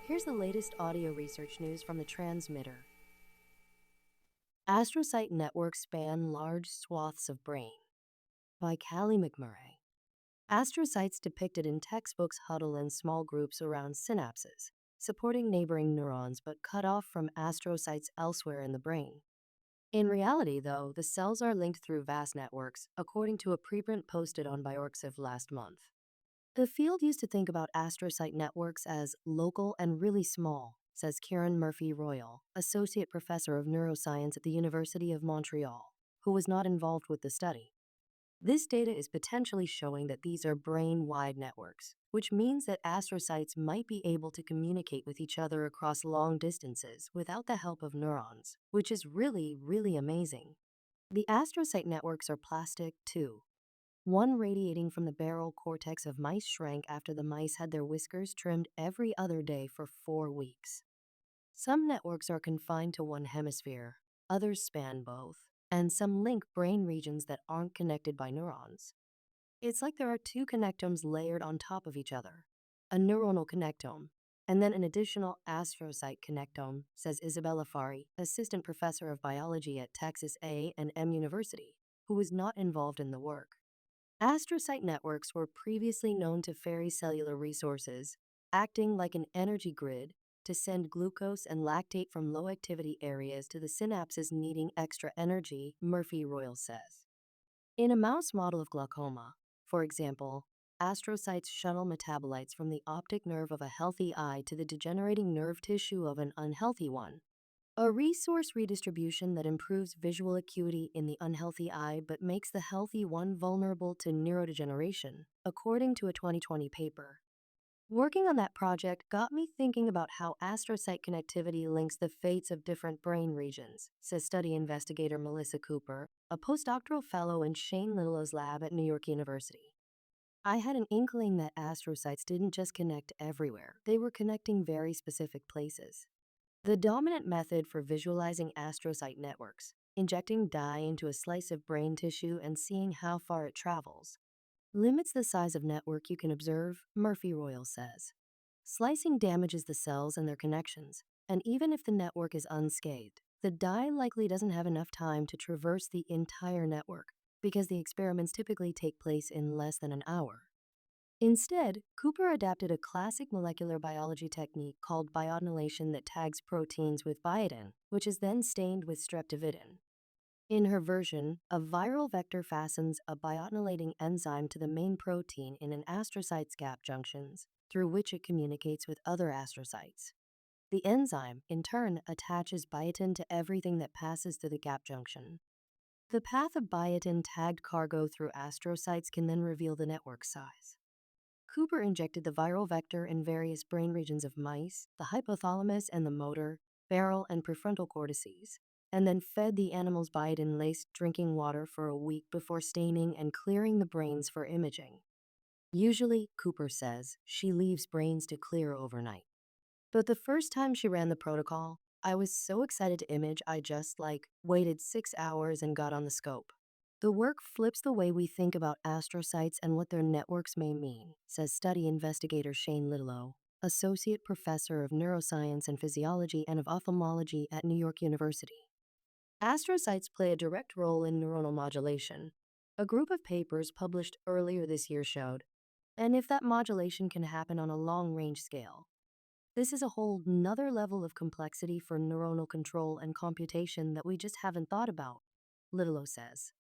Here's the latest audio research news from the transmitter. Astrocyte networks span large swaths of brain by Callie McMurray. Astrocytes depicted in textbooks huddle in small groups around synapses, supporting neighboring neurons but cut off from astrocytes elsewhere in the brain. In reality, though, the cells are linked through vast networks, according to a preprint posted on Bioarxiv last month. The field used to think about astrocyte networks as local and really small, says Kieran Murphy-Royal, associate professor of neuroscience at the University of Montreal, who was not involved with the study. This data is potentially showing that these are brain-wide networks, which means that astrocytes might be able to communicate with each other across long distances without the help of neurons, which is really amazing. The astrocyte networks are plastic, too. One radiating from the barrel cortex of mice shrank after the mice had their whiskers trimmed every other day for 4 weeks. Some networks are confined to one hemisphere, others span both, and some link brain regions that aren't connected by neurons. It's like there are two connectomes layered on top of each other, a neuronal connectome, and then an additional astrocyte connectome, says Isabella Fari, assistant professor of biology at Texas A&M University, who was not involved in the work. Astrocyte networks were previously known to ferry cellular resources, acting like an energy grid to send glucose and lactate from low-activity areas to the synapses needing extra energy, Murphy-Royal says. In a mouse model of glaucoma, for example, astrocytes shuttle metabolites from the optic nerve of a healthy eye to the degenerating nerve tissue of an unhealthy one. A resource redistribution that improves visual acuity in the unhealthy eye but makes the healthy one vulnerable to neurodegeneration, according to a 2020 paper. Working on that project got me thinking about how astrocyte connectivity links the fates of different brain regions, says study investigator Melissa Cooper, a postdoctoral fellow in Shane Little's lab at New York University. I had an inkling that astrocytes didn't just connect everywhere, they were connecting very specific places. The dominant method for visualizing astrocyte networks, injecting dye into a slice of brain tissue and seeing how far it travels, limits the size of network you can observe, Murphy-Royal says. Slicing damages the cells and their connections, and even if the network is unscathed, the dye likely doesn't have enough time to traverse the entire network because the experiments typically take place in less than an hour. Instead, Cooper adapted a classic molecular biology technique called biotinylation that tags proteins with biotin, which is then stained with streptavidin. In her version, a viral vector fastens a biotinylating enzyme to the main protein in an astrocyte's gap junctions, through which it communicates with other astrocytes. The enzyme, in turn, attaches biotin to everything that passes through the gap junction. The path of biotin-tagged cargo through astrocytes can then reveal the network size. Cooper injected the viral vector in various brain regions of mice, the hypothalamus and the motor, barrel, and prefrontal cortices, and then fed the animals biotin-laced drinking water for a week before staining and clearing the brains for imaging. Usually, Cooper says, she leaves brains to clear overnight. But the first time she ran the protocol, I was so excited to image I just, waited 6 hours and got on the scope. The work flips the way we think about astrocytes and what their networks may mean, says study investigator Shane Little, associate professor of neuroscience and physiology and of ophthalmology at New York University. Astrocytes play a direct role in neuronal modulation. A group of papers published earlier this year showed, and if that modulation can happen on a long-range scale, this is a whole nother level of complexity for neuronal control and computation that we just haven't thought about, Little says.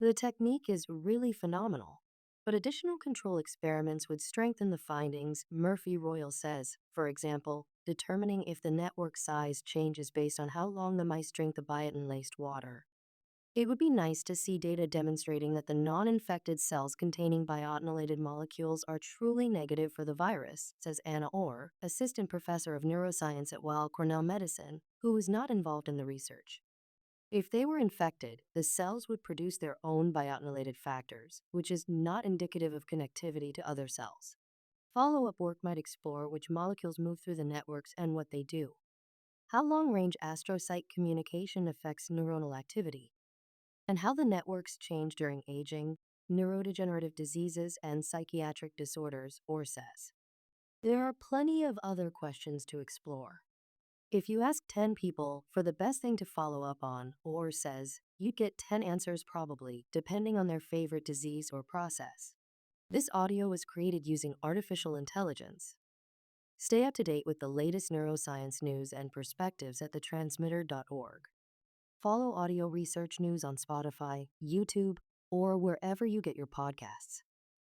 The technique is really phenomenal, but additional control experiments would strengthen the findings, Murphy-Royal says, for example, determining if the network size changes based on how long the mice drink the biotin-laced water. It would be nice to see data demonstrating that the non-infected cells containing biotinylated molecules are truly negative for the virus, says Anna Orr, assistant professor of neuroscience at Weill Cornell Medicine, who was not involved in the research. If they were infected, the cells would produce their own biotinylated factors, which is not indicative of connectivity to other cells. Follow-up work might explore which molecules move through the networks and what they do. How long-range astrocyte communication affects neuronal activity, and how the networks change during aging, neurodegenerative diseases, and psychiatric disorders, Orr says. There are plenty of other questions to explore. If you ask 10 people for the best thing to follow up on, or says, you'd get 10 answers probably, depending on their favorite disease or process. This audio was created using artificial intelligence. Stay up to date with the latest neuroscience news and perspectives at thetransmitter.org. Follow audio research news on Spotify, YouTube, or wherever you get your podcasts.